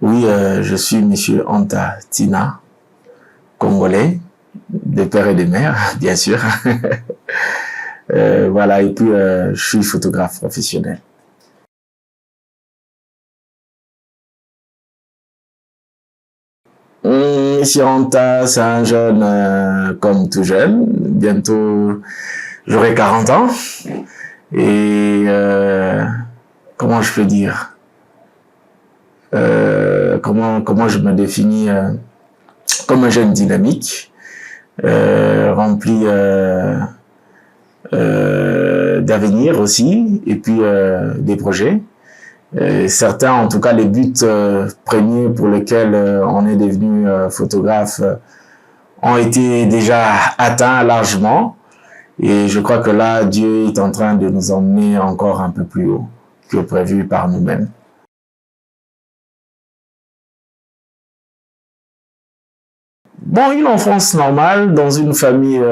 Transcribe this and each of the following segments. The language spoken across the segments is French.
Oui, je suis Monsieur Anta Tina, congolais, de père et de mère, bien sûr. Voilà, et puis je suis photographe professionnel. Monsieur Anta, c'est un jeune comme tout jeune. Bientôt, j'aurai 40 ans. Et comment je peux dire comment je me définis comme un jeune dynamique, rempli d'avenir aussi, et puis des projets. Certains, en tout cas, les buts premiers pour lesquels on est devenu photographe ont été déjà atteints largement. Et je crois que là, Dieu est en train de nous emmener encore un peu plus haut que prévu par nous-mêmes. Bon, une enfance normale dans une famille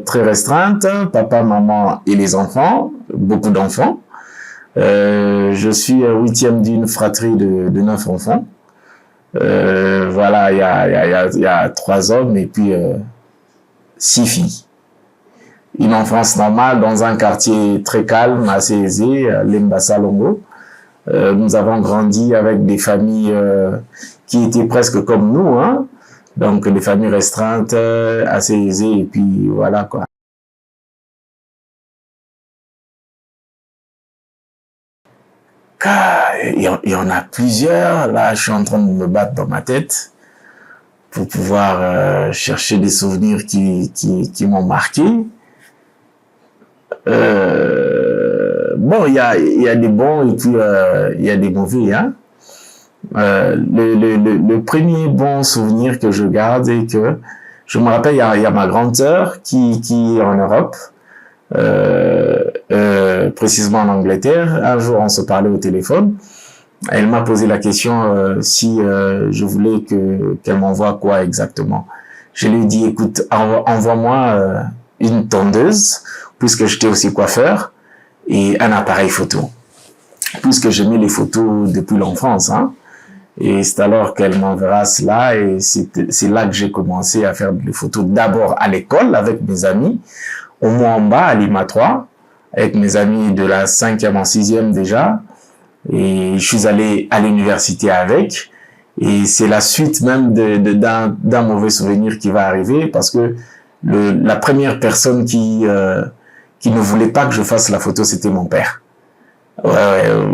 très restreinte, papa, maman et les enfants, beaucoup d'enfants. Je suis huitième d'une fratrie de 9 enfants. Voilà, il y a 3 hommes et puis 6 filles. Une enfance normale dans un quartier très calme, assez aisé, Lembassa Longo. Nous avons grandi avec des familles qui étaient presque comme nous, hein. Donc des familles restreintes, assez aisées, et puis voilà quoi. Il y en a plusieurs. Là, je suis en train de me battre dans ma tête pour pouvoir chercher des souvenirs qui m'ont marqué. Bon, il y a des bons et puis il y a des mauvais, hein. Le premier bon souvenir que je garde et que je me rappelle, il y a ma grande sœur qui est en Europe, précisément en Angleterre. Un jour, on se parlait au téléphone. Elle m'a posé la question si je voulais qu'elle m'envoie quoi exactement. Je lui ai dit, écoute, envoie-moi une tondeuse, puisque j'étais aussi coiffeur, et un appareil photo, puisque j'aimais les photos depuis l'enfance, hein. Et c'est alors qu'elle m'enverra cela, et c'est là que j'ai commencé à faire des photos d'abord à l'école avec mes amis, au Mwamba à Lima 3, avec mes amis de la 5e en 6e déjà, et je suis allé à l'université avec, et c'est la suite même d'un mauvais souvenir qui va arriver, parce que la première personne qui ne voulait pas que je fasse la photo, c'était mon père.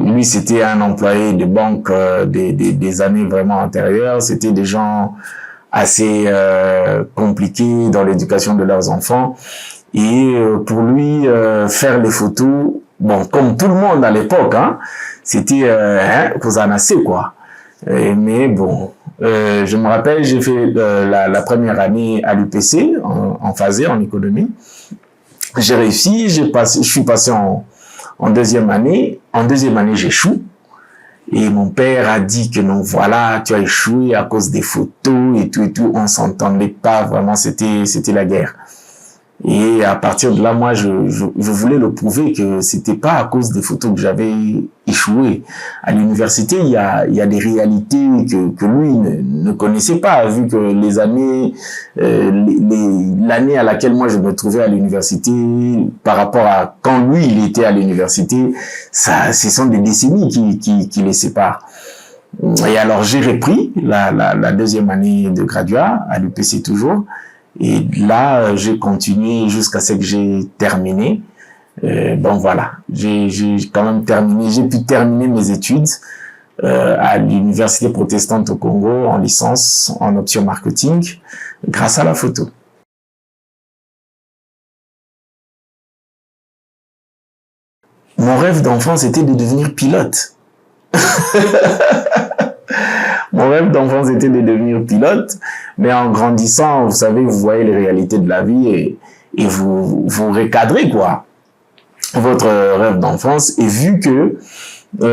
Lui, c'était un employé de banque des années vraiment antérieures. C'était des gens assez compliqués dans l'éducation de leurs enfants. Et pour lui, faire les photos, bon, comme tout le monde à l'époque, hein, c'était Kozanase, quoi. Mais bon, je me rappelle, j'ai fait la première année à l'UPC, en phasé, en économie. J'ai réussi, je suis passé en deuxième année. En deuxième année, j'échoue. Et mon père a dit que non, voilà, tu as échoué à cause des photos et tout et tout. On s'entendait pas vraiment, c'était la guerre. Et à partir de là, moi, je voulais le prouver que c'était pas à cause des photos que j'avais échoué. À l'université, il y a des réalités que lui ne connaissait pas, vu que les années, l'année à laquelle moi je me trouvais à l'université, par rapport à quand lui il était à l'université, ce sont des décennies qui les séparent. Et alors j'ai repris la deuxième année de graduat à l'UPC toujours. Et là, j'ai continué jusqu'à ce que j'ai terminé. Bon, voilà, j'ai quand même terminé, j'ai pu terminer mes études à l'Université protestante au Congo en licence en option marketing grâce à la photo. Mon rêve d'enfant, c'était de devenir pilote. Mon rêve d'enfant, c'était de devenir pilote, mais en grandissant, vous savez, vous voyez les réalités de la vie et vous recadrez, quoi, votre rêve d'enfance. Et vu que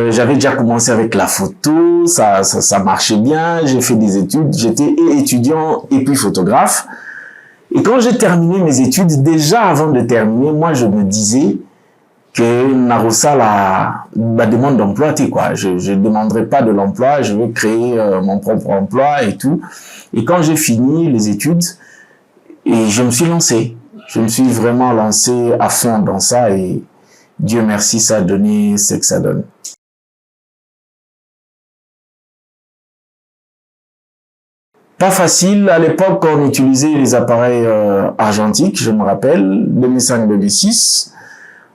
j'avais déjà commencé avec la photo, ça marchait bien, j'ai fait des études, j'étais étudiant et puis photographe. Et quand j'ai terminé mes études, déjà avant de terminer, moi, je me disais que Narosa la demande d'emploi, quoi. Je ne demanderai pas de l'emploi, je veux créer mon propre emploi et tout. Et quand j'ai fini les études, et je me suis lancé. Je me suis vraiment lancé à fond dans ça et Dieu merci, ça a donné ce que ça donne. Pas facile. À l'époque, on utilisait les appareils argentiques, je me rappelle, 2005-2006.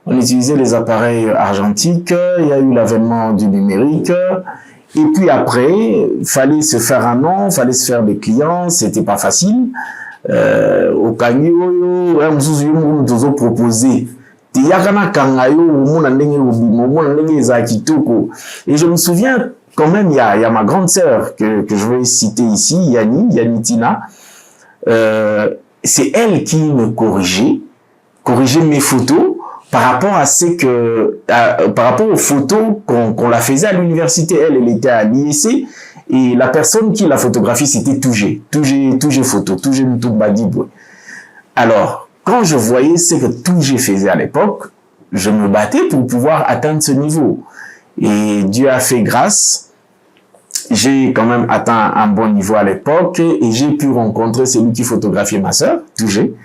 On utilisait les appareils argentiques. Il y a eu l'avènement du numérique. Et puis après, il fallait se faire un nom, il fallait se faire des clients. C'était pas facile. Au Kanyo, on proposé. Et je me souviens quand même, il y a ma grande sœur que je vais citer ici, Yanni Tina. C'est elle qui me corrigeait mes photos par rapport à par rapport aux photos qu'on la faisait à l'université. Elle était à l'IEC et la personne qui la photographie, c'était Tougé Photo, Tougé Mtoubadibwe. Alors, quand je voyais ce que Tougé faisait à l'époque, je me battais pour pouvoir atteindre ce niveau. Et Dieu a fait grâce. J'ai quand même atteint un bon niveau à l'époque et j'ai pu rencontrer celui qui photographiait ma sœur, Tougé.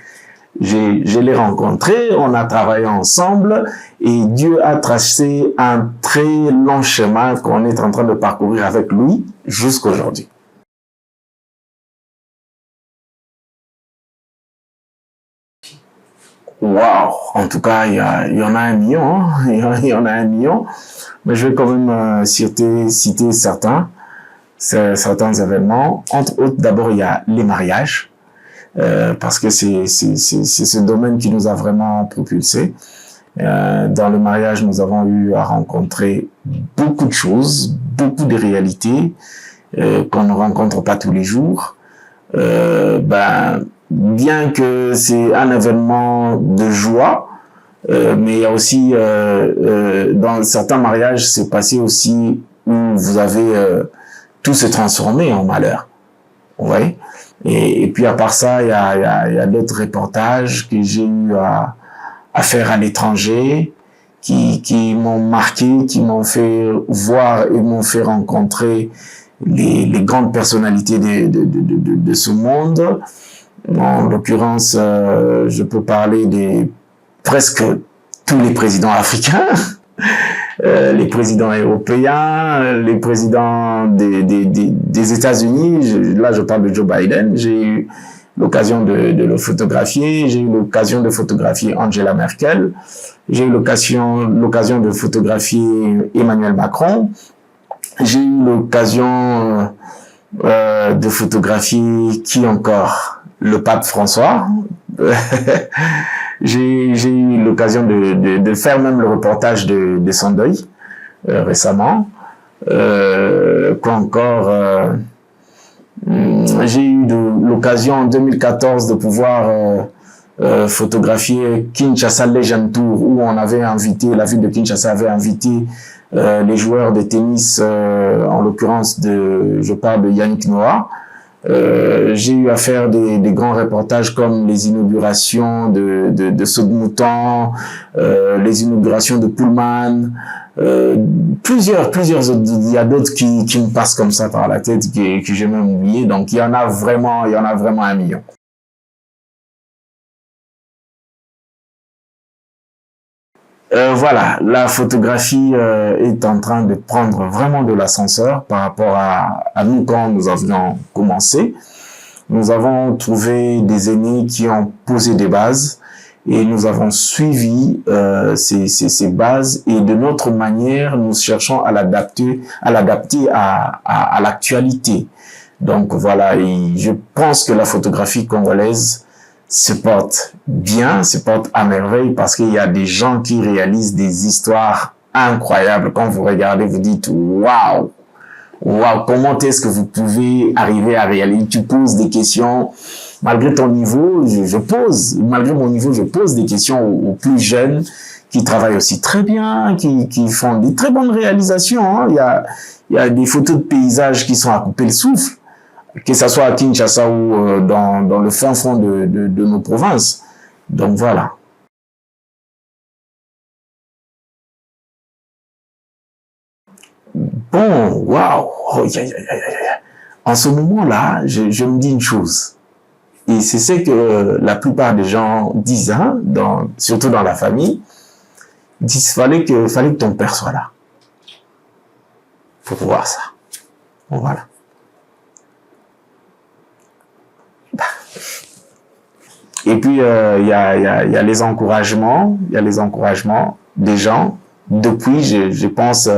Je l'ai rencontré, on a travaillé ensemble et Dieu a tracé un très long chemin qu'on est en train de parcourir avec lui jusqu'à aujourd'hui. Wow, en tout cas, il y en a un million, hein? Il y en a un million, mais je vais quand même citer certains événements. Entre autres, d'abord, il y a les mariages, parce que c'est ce domaine qui nous a vraiment propulsés. Dans le mariage, nous avons eu à rencontrer beaucoup de choses, beaucoup de réalités qu'on ne rencontre pas tous les jours. Bien que c'est un événement de joie, mais il y a aussi, dans certains mariages, c'est passé aussi où vous avez tout se transformé en malheur. Vous voyez? Et puis à part ça, il y a d'autres reportages que j'ai eu à faire à l'étranger, qui m'ont marqué, qui m'ont fait voir et m'ont fait rencontrer les grandes personnalités de ce monde. En l'occurrence, je peux parler de presque tous les présidents africains, les présidents européens, les présidents des États-Unis. Là, je parle de Joe Biden. J'ai eu l'occasion de le photographier. J'ai eu l'occasion de photographier Angela Merkel. J'ai eu l'occasion de photographier Emmanuel Macron. J'ai eu l'occasion de photographier qui encore? Le pape François. J'ai eu l'occasion de faire même le reportage de son deuil récemment. Quoi encore? J'ai eu l'occasion en 2014 de pouvoir photographier Kinshasa Legend Tour, où on avait invité, la ville de Kinshasa avait invité les joueurs de tennis, en l'occurrence je parle de Yannick Noah. J'ai eu à faire des grands reportages comme les inaugurations de saut de mouton, les inaugurations de Pullman, plusieurs autres. Il y a d'autres qui me passent comme ça par la tête que j'ai même oublié. Donc il y en a vraiment un million. Voilà, la photographie est en train de prendre vraiment de l'ascenseur par rapport à nous quand nous avions commencé. Nous avons trouvé des aînés qui ont posé des bases et nous avons suivi ces bases et de notre manière, nous cherchons à l'adapter à l'actualité. Donc voilà, et je pense que la photographie congolaise se porte bien, se porte à merveille parce qu'il y a des gens qui réalisent des histoires incroyables. Quand vous regardez, vous dites waouh, waouh, comment est-ce que vous pouvez arriver à réaliser? Tu poses des questions, malgré ton niveau, malgré mon niveau, je pose des questions aux plus jeunes qui travaillent aussi très bien, qui font des très bonnes réalisations. Hein. Il y a des photos de paysages qui sont à couper le souffle, que ce soit à Kinshasa ou dans le fin fond de nos provinces. Donc voilà. Bon, waouh, oh, en ce moment-là, je me dis une chose. Et c'est ce que la plupart des gens disent, hein, surtout dans la famille, disent fallait que ton père soit là pour voir ça. Bon, voilà. Et puis il y a les encouragements, des gens. Depuis, je pense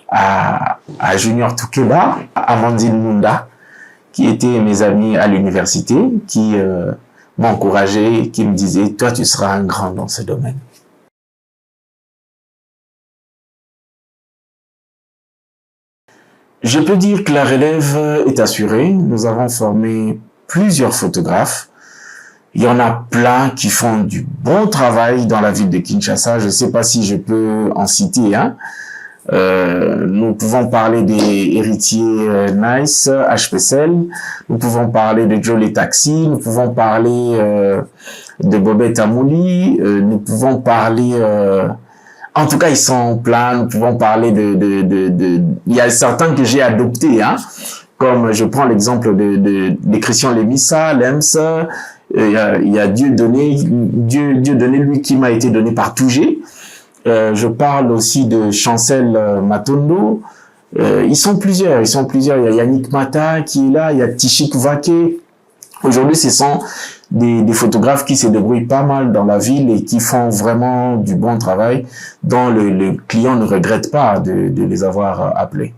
à Junior Toukeba, à Amandine Munda, qui étaient mes amis à l'université, qui m'ont encouragé, qui me disaient « Toi, tu seras un grand dans ce domaine. » Je peux dire que la relève est assurée. Nous avons formé plusieurs photographes. Il y en a plein qui font du bon travail dans la ville de Kinshasa. Je ne sais pas si je peux en citer un. Nous pouvons parler des héritiers Nice, HPCL. Nous pouvons parler de Joe les Taxi. Nous pouvons parler de Bobette Amouli. Nous pouvons parler... en tout cas, ils sont pleins. Nous pouvons parler il y a certains que j'ai adoptés, hein. Comme je prends l'exemple de Christian Lemissa, Lems. Il y a Dieudonné, lui qui m'a été donné par Tougé. Je parle aussi de Chancel Matondo. Ils sont plusieurs. Il y a Yannick Mata qui est là, il y a Tichik Vaké. Aujourd'hui, ce sont des photographes qui se débrouillent pas mal dans la ville et qui font vraiment du bon travail, dont le client ne regrette pas de les avoir appelés.